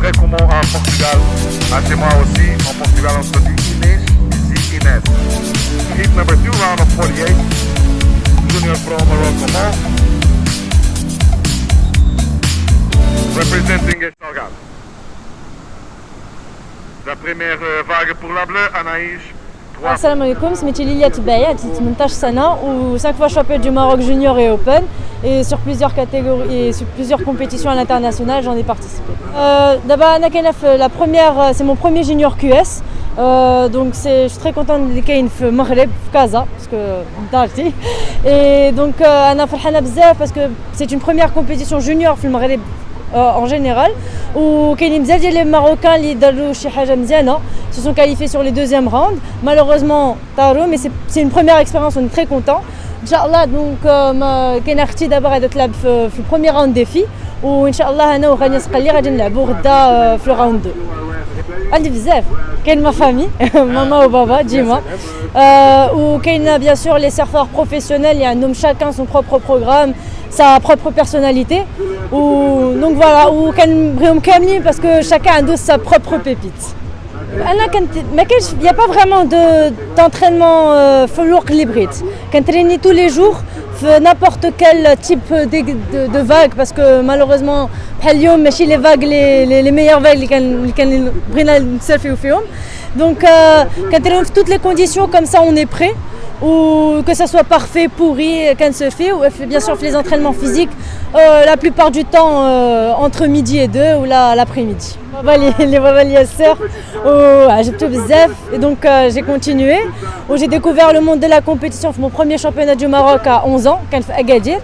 très commun en Portugal. À chez moi aussi, en Portugal, on se dit Inês, ici Inès. Heat number 2, round of 48. Junior from Morocco. Representing Salgado. La première vague pour la bleue, Anaïs. Assalamu alaikum, سميتي ليليا تبايع عندي 18 سنة و 5 fois championne du Maroc junior et open et sur plusieurs catégories et sur plusieurs compétitions à l'international j'en ai participé. D'abord أنا كاينة في la première c'est mon premier junior QS donc je suis très contente اللي كاين في المغرب في كازا parce que دارتي et donc أنا فرحانة بزاف parce que c'est une première compétition junior في المغرب en général où كاينين بزاف ديال لي ماروكان اللي داروا شي حاجه مزيانه se sont qualifiés sur les deuxièmes rounds malheureusement طاروا mais c'est une première expérience on est très content inchallah donc كاينه اختي دابا غادا تلعب في البروميير راوند دي في وان شاء الله انا وغانيا سقلي غادي نلعبوا غدا في الراوند 2 عندي بزاف كاين ما فامي ماما وبابا ديما وكاين bien sûr les surfeurs professionnels اللي عندهم chacun son propre programme sa propre personnalité ou donc voilà ou كنبغيهم كاملين parce que chacun a sa propre pépite. انا كنت ما كاينش il y a pas vraiment d'entraînement في الوقت اللي بغيت كنتريني tous les jours في n'importe quel type de vague parce que malheureusement بحال اليوم ماشي les vagues les meilleures vagues اللي كان بغينا نسيرفيو فيهم donc كنترينيو في toutes les conditions comme ça on est prêt ou que ça soit parfait, pourri, quand se fait, ou bien sûr les entraînements physiques la plupart du temps entre midi et 2 ou l'après-midi. Les Babali sœurs, j'ai tout bzaf et donc j'ai continué. Où j'ai découvert le monde de la compétition, mon premier championnat du Maroc à 11 ans, quand à Agadir.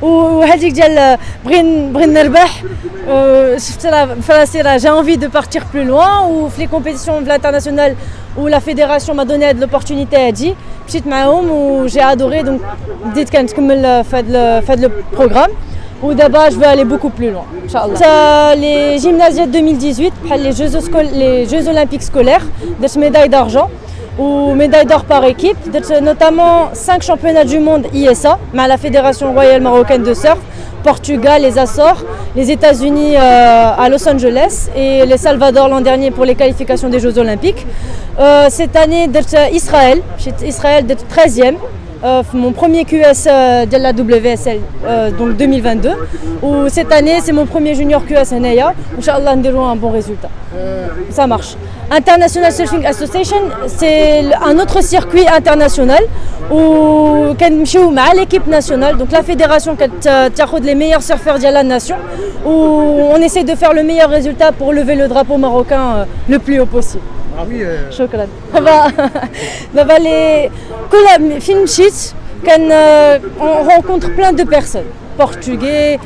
وهذيك ديال بغي نربح شفت j'ai envie de partir plus loin ou في les compétitions de l'international où la fédération m'a donné l'opportunité هادي مشيت معاهم و j'ai adoré donc بديت كنكمل في هذا le programme ou d'abord je veux aller beaucoup plus loin inchallah les gymnasiades 2018 les jeux olympiques scolaires درت médaille d'argent ou médaille d'or par équipe, notamment 5 championnats du monde ISA, la Fédération royale marocaine de surf, Portugal, les Açores, les États-Unis à Los Angeles et les Salvador l'an dernier pour les qualifications des Jeux Olympiques. Cette année, Israël, d'être 13e. Mon premier QS de la WSL donc 2022 ou cette année c'est mon premier junior QS Naya Inch'Allah nous un bon résultat ça marche. International Surfing Association c'est un autre circuit international où كنمشيو مع l'équipe nationale donc la fédération تاخذ les meilleurs surfeurs de la nation où on essaie de faire le meilleur résultat pour lever le drapeau marocain le plus haut possible. شكرا دابا لي كل فين مشيت كان on rencontre plein de personnes portugais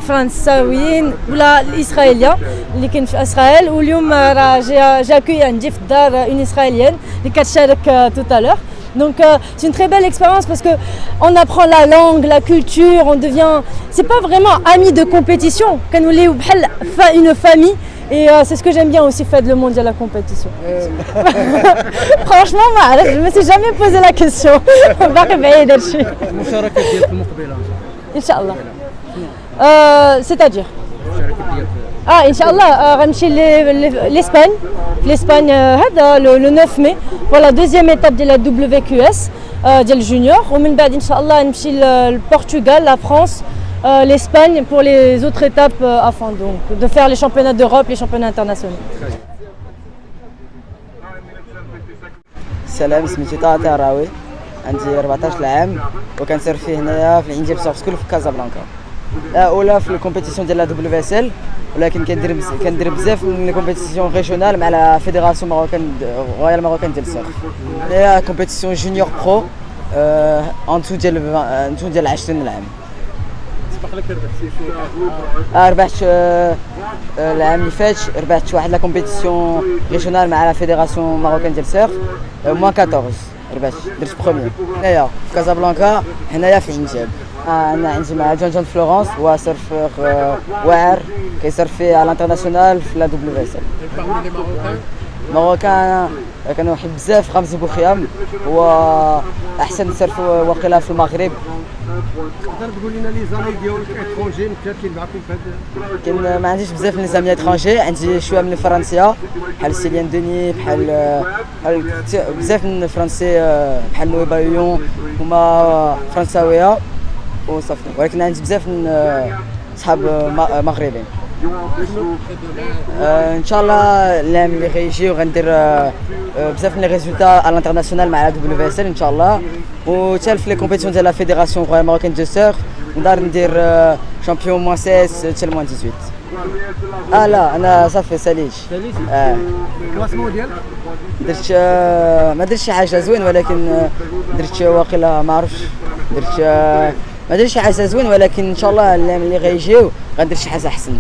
فرنساويين ولا الاسرائيليين اللي كاين في اسرائيل واليوم راه جاكوي عندي في الدار une israélienne اللي كتشارك tout à l'heure donc c'est une très belle expérience parce que on apprend la langue la culture on devient c'est pas vraiment amis de compétition كنوليو بحال une famille. Et c'est ce que j'aime bien aussi faire le monde de la compétition. Franchement, je ne me suis jamais posé la question. Inch'Allah. C'est-à-dire Inch'Allah, l'Espagne. L'Espagne, le 9 mai, pour la deuxième étape de la WQS, de junior. Au بعد Inch'Allah, le Portugal, la France. L'Espagne pour les autres étapes afin donc de faire les championnats d'Europe, les championnats internationaux. السلام سميتي طه راوي عندي 14 عام وكنسيرفي هنايا في العنجاب سورف سكول في كازابلانكا اولى في الكومبيتيسيون ديال لا دبليو اس ال ولكن كندير بزاف من لي كومبيتيسيون ريجيونال مع لا فيدراسيون ماروكان رويال ماروكان ديال السيرف هي كومبيتيسيون جونيور برو ان تو ديال 20 عام ربحت العام اللي فات ربحت واحد لا كومبيتيسيون ريجيونال مع لا فيدراسيون ماروكان ديال السيرف موان 14 ربحت درت بروميير هنايا في كازابلانكا هنايا في عنجاب انا عندي مع جون فلورانس هو سيرفور واعر كيسيرفي على الانترناسيونال في لا دبليو اس ال ماروكان كنحب بزاف رمزي بوخيام، هو احسن سيرف واقيلا في المغرب. تقدر تقول لنا لي زامي ديالك اترونجي مشاركين معكم في هذا؟ كاين ما عنديش بزاف من زامي اترونجي، عندي شويه من فرنسا بحال سيليان دوني، بحال بزاف من فرنسي بحال نوي بايون هما فرنساويه وصافي، ولكن عندي بزاف من صحاب مغربيين. ان شاء الله العام اللي غيجي وغندير بزاف من لي ريزولتا على الانترناسيونال مع دبليو اس ال ان شاء الله، وحتى في لي كومبيتيسيون ديال لا فيدراسيون رويال ماروكان دو سور نقدر ندير شامبيون موان 16 حتى موان 18. لا انا صافي ساليت. الكلاسمون ديالك؟ درت ما درتش شي حاجه زوين، ولكن درت واقيلا ما عرفتش، درت ما درتش شي حاجه زوين، ولكن ان شاء الله العام اللي غيجيو غندير شي حاجه احسن.